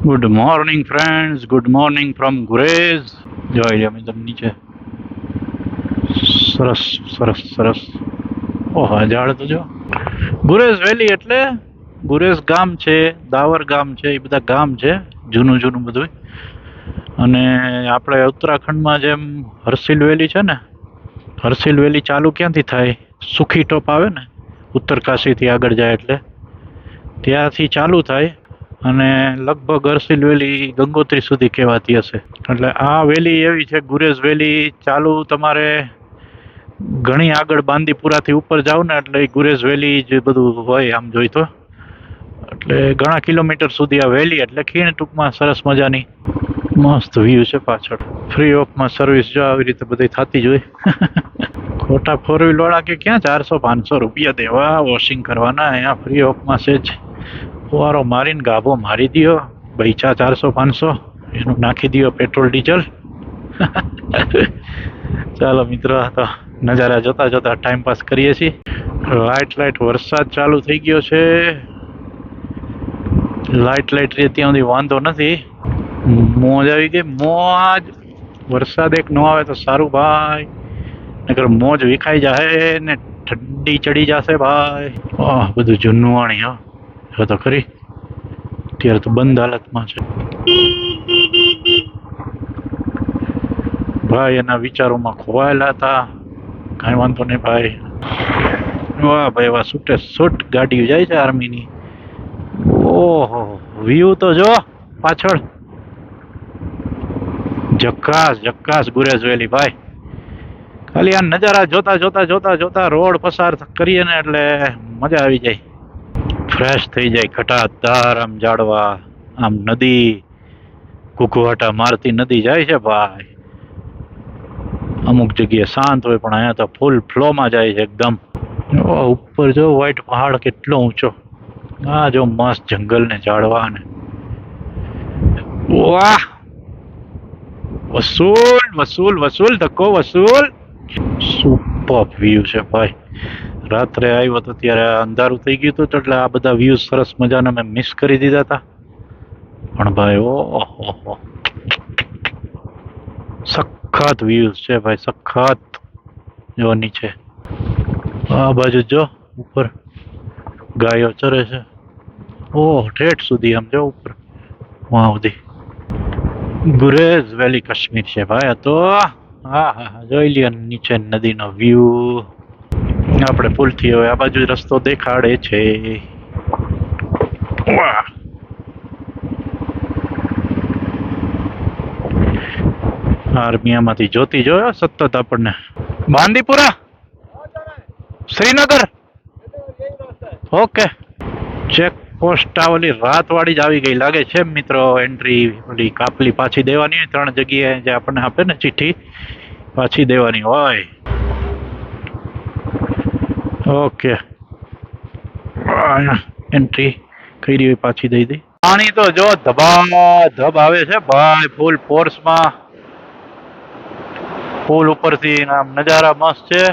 Good morning friends, good morning from Gurez. જોઈ લો તમે નીચે સરસ સરસ સરસ. ઓહો, ઝાડ તો જો. ગુરેઝ વેલી એટલે ગુરેઝ ગામ છે, દાવર ગામ છે, એ બધા ગામ છે, જૂનું જૂનું બધું. અને આપણે ઉત્તરાખંડમાં જેમ હરસિલ વેલી છે ને, હરસિલ વેલી ચાલુ ક્યાંથી થાય? સુખી ટોપ આવે ને, ઉત્તરકાશીથી આગળ જાય એટલે ત્યાંથી ચાલુ થાય અને લગભગ હરસિલ વેલી ગંગોત્રી સુધી કહેવાતી હશે. એટલે આ વેલી એવી છે, ગુરેઝ વેલી ચાલુ તમારે ઘણી આગળ બાંદીપુરાથી ઉપર જાવ ને એટલે ગુરેઝ વેલી જ બધું હોય આમ જોઈ તો. એટલે ઘણા કિલોમીટર સુધી આ વેલી એટલે ખીણ ટૂંકમાં સરસ મજાની મસ્ત વ્યૂ છે પાછળ. ફ્રી ઓફમાં સર્વિસ જો આવી રીતે બધી થતી જ હોય. ખોટા ફોર વ્હીલ વાળા કે ક્યાં 400-500 રૂપિયા દેવા વોશિંગ કરવાના, અહીંયા ફ્રી ઓફમાં છે જ. ફુવારો મારીને ગાભો મારી દો, પૈસા 400-500 એનું નાખી દો પેટ્રોલ ડીઝલ. ચાલો મિત્રો, તો નજારા જોતા જોતા ટાઈમ પાસ કરીએ છીએ. લાઇટ વરસાદ ચાલુ થઈ ગયો છે. લાઇટ રે ત્યાં સુધી વાંધો નથી. મોજ આવી ગઈ, મોજ. વરસાદ એક ન આવે તો સારું ભાઈ, નકર મોજ વિખાઈ જાય ને ઠંડી ચડી જશે ભાઈ. બધું જૂનવાણી હો. જો તો ખરી, અત્યારે તો બંધ હાલતમાં છે ભાઈ. એના વિચારોમાં ખોવાયેલા હતા. કાંઈ વાંધો નહીં ભાઈ. વાહ ભાઈ વાહ, છૂટે છૂટ ગાડી જાય છે આર્મીની. ઓહો, વ્યૂ તો જો પાછળ. જક્કાસ જક્કાસ ગુરેઝ વેલી ભાઈ. ખાલી આ નજારા જોતા જોતા જોતા જોતા રોડ પસાર કરીએ ને એટલે મજા આવી જાય. ફ્રેશ થઈ જાય, ઘટાદાર આમ ઝાડવા, આમ નદી ઘૂઘવાટા મારતી નદી જાય છે ભાઈ. અમુક જગ્યાએ શાંત હોય પણ અહીંયા તો ફૂલ ફ્લોમાં જાય છે એકદમ. ઉપર જો વ્હાઈટ પહાડ કેટલો ઊંચો. આ જો મસ્ત જંગલ ને ઝાડવા ને. વાહ, વસૂલ વસૂલ વસૂલ, ધક્કો વસૂલ. સુપર વ્યૂ છે ભાઈ. રાત્રે આવ્યો તો ત્યારે અંધારું થઈ ગયું હતું એટલે આ બધા વ્યૂ સરસ મજાના મેં મિસ કરી દીધા હતા. પણ ભાઈ ઓહો, સખત વ્યૂ છે ભાઈ, સખત. જો નીચે આ બાજુ જો ઉપર ગાયો ચરે છે. ઓહ, ઠેઠ સુધી આમ જો ઉપર વાહ સુધી. ગુરેઝ વેલી કાશ્મીર છે ભાઈ. તો હા હા, જોઈ લ્યો નીચે નદીનો વ્યૂ. આપણે પુલથી હવે આ બાજુ રસ્તો દેખાડે છે. વાહ, આર્મીયામાંથી જોતી જોયો સતત આપણને. Bandipora, Srinagar. Okay, check post આ ઓલી રાત વાળી જ આવી ગઈ લાગે છે મિત્રો. એન્ટ્રી ઓલી કાપલી પાછી દેવાની હોય 3 જગ્યાએ જે આપણને આપે ને ચિઠ્ઠી, પાછી દેવાની હોય. ઓકે, એન્ટ્રી કરી હોય પાછી દઈ દઈ. પાણી તો જો ધબાધબ આવે છે ભાઈ, ફૂલ ફોર્સમાં. પુલ ઉપરથી આમ નજારા મસ્ત છે.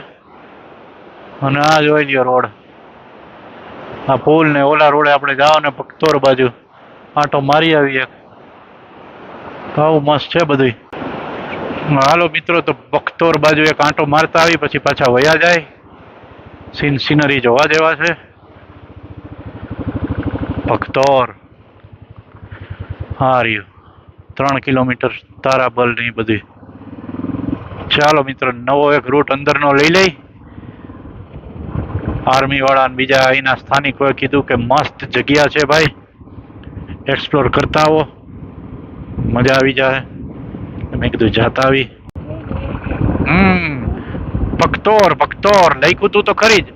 અને આ જોઈ લ્યો રોડ. આ પુલ ને ઓલા રોડે આપણે જાઓ ને પખતોર બાજુ આંટો મારી આવીએ. આવું મસ્ત છે બધું. હાલો મિત્રો, તો પખતોર બાજુ એક આંટો મારતા આવી પછી પાછા વયા જાય. સીનરી જોવા જેવા છે. પખતોર હા રહ્યું 3 કિલોમીટર તારાબલ ની બધી. ચાલો મિત્રો, નવો એક રૂટ અંદરનો લઈ લઈ. આર્મી વાળા બીજા અહીંના સ્થાનિકોએ કીધું કે મસ્ત જગ્યા છે ભાઈ, એક્સપ્લોર કરતા આવો, મજા આવી જાય. મેં કીધું જાતા આવી. પખતોર પખતોર લખ્યું તું તો ખરી જ,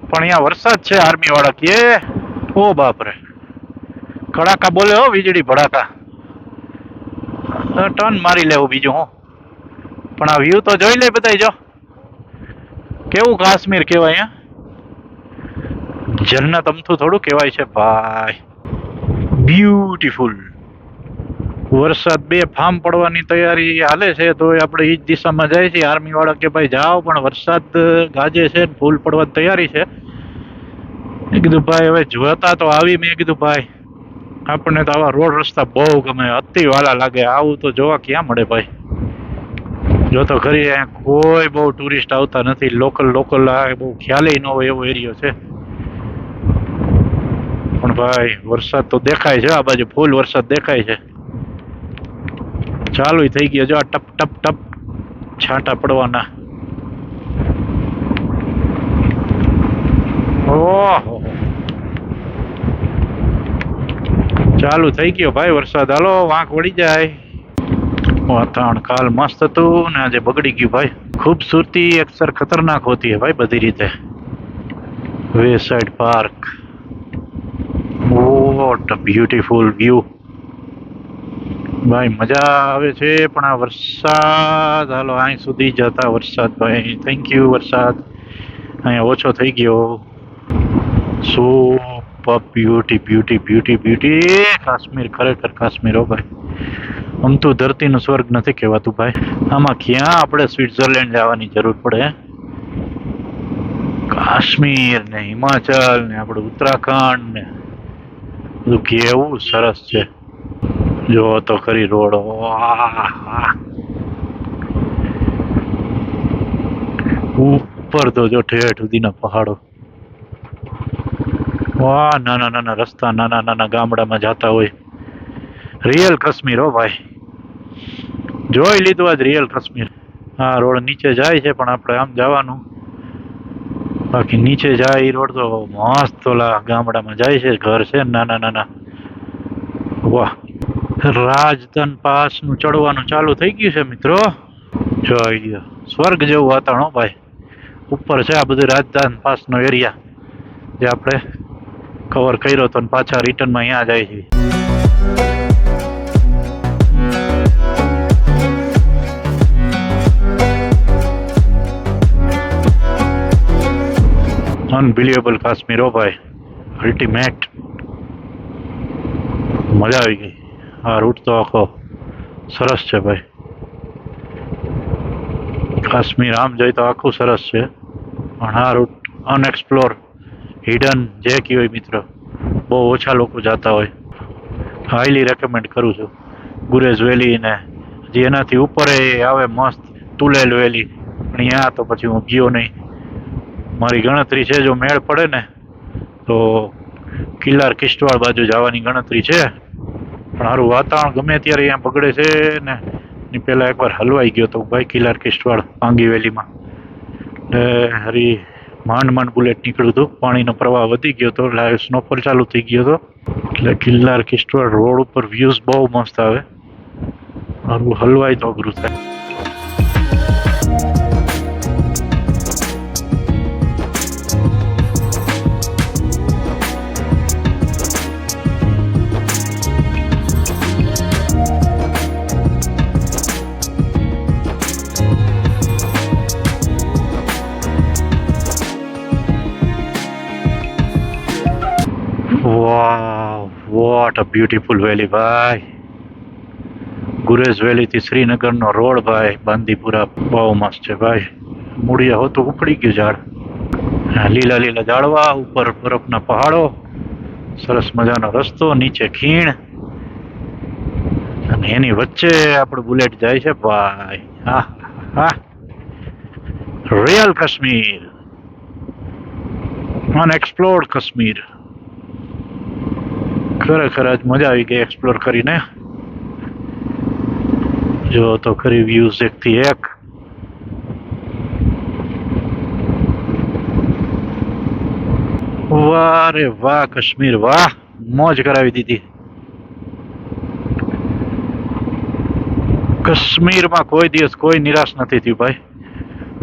પણ અહીંયા વરસાદ છે. આર્મી વાળા કે ઓ બાપરે, કડાકા બોલે હો, વીજળી ભડાકા. ટર્ન મારી લેવું બીજું હું. પણ આ વ્યૂ તો જોઈ લે બધા. જો કેવું કાશ્મીર કહેવાય. જન્નત અમથું થોડું કહેવાય છે ભાઈ. બ્યુટીફુલ. વરસાદ બે ફામ પડવાની તૈયારી હાલે છે તો આપણે એ જ દિશામાં જાય છે. આર્મી વાળા કે ભાઈ જાઓ, પણ વરસાદ ગાજે છે, ફૂલ પડવાની તૈયારી છે. મેં કીધું ભાઈ હવે જોતા તો આવી. મેં કીધું ભાઈ આપણને તો આવા રોડ રસ્તા બહુ ગમે, અતિ વાલા લાગે. આવું તો જોવા ક્યાં મળે ભાઈ. જો તો ખરી અહીંયા કોઈ બહુ ટુરિસ્ટ આવતા નથી. લોકલ આ બહુ ખ્યાલે ન હોય એવો એરિયો છે. પણ ભાઈ વરસાદ તો દેખાય છે, આ બાજુ ફૂલ વરસાદ દેખાય છે. ચાલુ થઈ ગયો જો, આ ટપ ટપ ટપ છાંટા પડવાના. ઓહો, ચાલુ થઈ ગયો ભાઈ વરસાદ. હાલો વાંક વળી જાય. વાતાવરણ કાલ મસ્ત હતું ને આજે બગડી ગયું ભાઈ. खूबसूरती अक्सर खतरनाक होती है भाई बधी रीते. Way side park, what a beautiful view ભાઈ. મજા આવે છે પણ આ વરસાદ, હાલો અહીં સુધી જતા વરસાદ ભાઈ. થેન્ક યુ વરસાદ, અહીંયા ઓછો થઈ ગયો. Super beauty beauty beauty beauty. Kashmir ખરેખર કાશ્મીર હો ભાઈ. આમ તો ધરતીનું સ્વર્ગ નથી કહેવાતું ભાઈ. આમાં ક્યાં આપણે સ્વિટ્ઝરલેન્ડ જવાની જરૂર પડે. કાશ્મીર ને હિમાચલ ને આપણું ઉત્તરાખંડ ને બધું કેવું સરસ છે. જો તો ખરી રોડ, ઉપર તો જો ઠેઠ સુધીના પહાડો. વાહ, નાના નાના રસ્તા, નાના નાના ગામડામાં જતા હોય. રિયલ કાશ્મીર હો ભાઈ. જોઈ લીધું આજ રિયલ કાશ્મીર. હા, રોડ નીચે જાય છે પણ આપણે આમ જવાનું. બાકી નીચે જાય એ રોડ તો મસ્ત ઓલા ગામડામાં જાય છે. ઘર છે નાના નાના. વાહ, રાજધાન પાસ નું ચડવાનું ચાલુ થઈ ગયું છે મિત્રો. જોઈ લ્યો, સ્વર્ગ જેવું વાતાવરણ ભાઈ. ઉપર છે આ બધું રાજધાન પાસ નો એરિયા જે આપણે કવર કર્યો તો પાછા રિટર્નમાં અહીંયા જાય છે. અનબિલિવેબલ કાશ્મીર હો ભાઈ, અલ્ટિમેટ. મજા આવી ગઈ. આ રૂટ તો આખો સરસ છે ભાઈ. કાશ્મીર આમ જોઈ તો આખું સરસ છે પણ આ રૂટ અનએક્સપ્લોર, હિડન જે કહેવાય મિત્રો, બહુ ઓછા લોકો જતા હોય. હાઈલી રેકમેન્ડ કરું છું. ગુરેઝ વેલી ને જે એનાથી ઉપર આવે મસ્ત તુલેલ વેલી, પણ અહીંયા તો પછી હું ગયો નહીં. મારી ગણતરી છે જો મેળ પડે ને તો કિલ્લાર કિશ્તવાડ બાજુ જવાની ગણતરી છે. પણ સારું વાતાવરણ ગમે ત્યારે અહીંયા બગડે છે ને. ની પહેલા એકવાર હલવાઈ ગયો તો ભાઈ કિલ્લાર કિશ્તવાડ પાંગી વેલીમાં. એટલે હરી માંડ બુલેટ નીકળ્યું હતું. પાણીનો પ્રવાહ વધી ગયો હતો, લાઈવ સ્નોફોલ ચાલુ થઈ ગયો હતો. એટલે કિલ્લાર કિશ્તવાડ રોડ ઉપર વ્યૂઝ બહુ મસ્ત આવે. મારું હલવાય તો અઘરું થાય. વાહ, વોટ અ બ્યુટીફુલ વેલી ભાઈ. ગુરેઝ વેલી થી શ્રીનગરનો રોડ ભાઈ, બાંદીપુરા બહુ મસ્ત છે ભાઈ. મૂળિયા હોતું ઉખડી ગયું ઝાડ. લીલા લીલા ઝાડવા, ઉપર બરફના પહાડો, સરસ મજાનો રસ્તો, નીચે ખીણ અને એની વચ્ચે આપણું બુલેટ જાય છે ભાઈ. હા હા, રિયલ કાશ્મીર, અનએક્સપ્લોર્ડ કાશ્મીર. ખરેખર આજ મજા આવી ગઈ એક્સપ્લોર કરીને. જો તો ખરી વ્યૂઝ એક થી એક. વાહ રે વાહ કાશ્મીર, વાહ, મોજ કરાવી દીધી. કાશ્મીરમાં કોઈ દિવસ કોઈ નિરાશ નથી થયું ભાઈ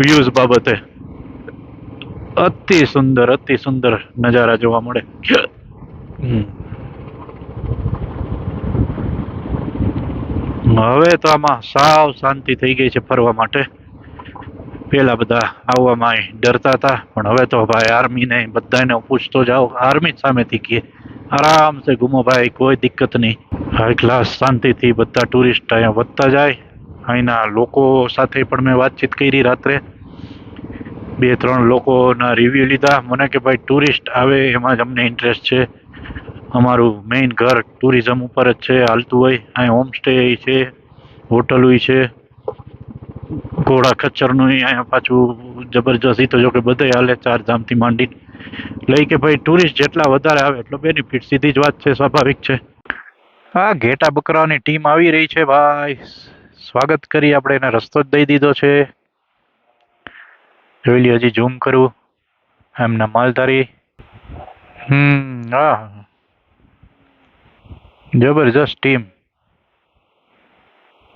વ્યૂઝ બાબતે. અતિ સુંદર નજારા જોવા મળે. હવે તો આમાં સાવ શાંતિ થઈ ગઈ છે ફરવા માટે. પેલા બધા આવવામાં ડરતા હતા પણ હવે તો ભાઈ આર્મીને બધાને પૂછતો જાઓ, આર્મી સામેથી કહે આરામ સે ઘૂમો ભાઈ, કોઈ દિક્કત નહીં. હાઈ ક્લાસ શાંતિથી બધા ટુરિસ્ટ અહીંયા વધતા જાય. અહીંના લોકો સાથે પણ મેં વાતચીત કરી રાત્રે. 2-3 લોકોના રિવ્યુ લીધા. મને કે ભાઈ ટુરિસ્ટ આવે એમાં જ અમને ઇન્ટરેસ્ટ છે, અમારું મેઇન ઘર ટુરિઝમ ઉપર જ છે, હાલતું હોય. અહીં હોમસ્ટે છે, હોટલ છે, ઘોડા ખચ્ચરનું અહીંયા પાછું જબરજસ્ત. ઈ તો જો કે બધે હાલે, 4 ધામથી માંડી લઈ કે ભાઈ ટુરિસ્ટ જેટલા વધારે આવે એટલો બેનિફિટ. સીધી જ વાત છે, સ્વાભાવિક છે. હા, ઘેટા બકરાની ટીમ આવી રહી છે ભાઈ. સ્વાગત કરી આપણે, એને રસ્તો જ દઈ દીધો છે. જોઈ લ્યો, હજી ઝૂમ કરું એમના માલધારી. હા, જબરજસ્ત ટીમ.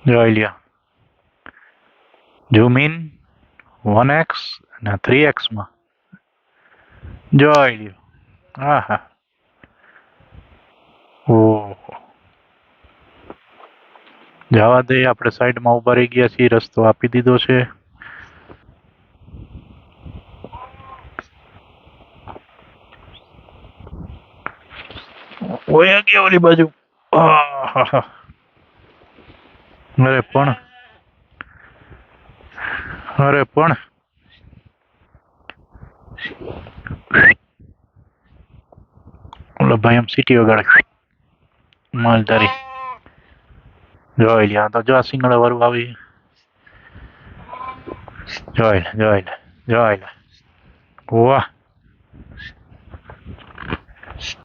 જોઈ લ્યો, ઝૂમ ઇન 1x અને 3x માં જોઈ લ્યો. હા હા. ઓહો, જવા દે, આપણે સાઈડમાં ઉભા રહી ગયા છીએ, રસ્તો આપી દીધો છે. ઓયા ગયા ઓલી બાજુ. આહાહા. અરે પણ અરે પણ ઓલો ભાઈ એમ સિટી વગાડે, માલધારી. જોઈ લે, આ તો જો આ સિંગડા વાળું આવી. જોઈ લે, જોઈ લે, જોઈ લે. વાહ.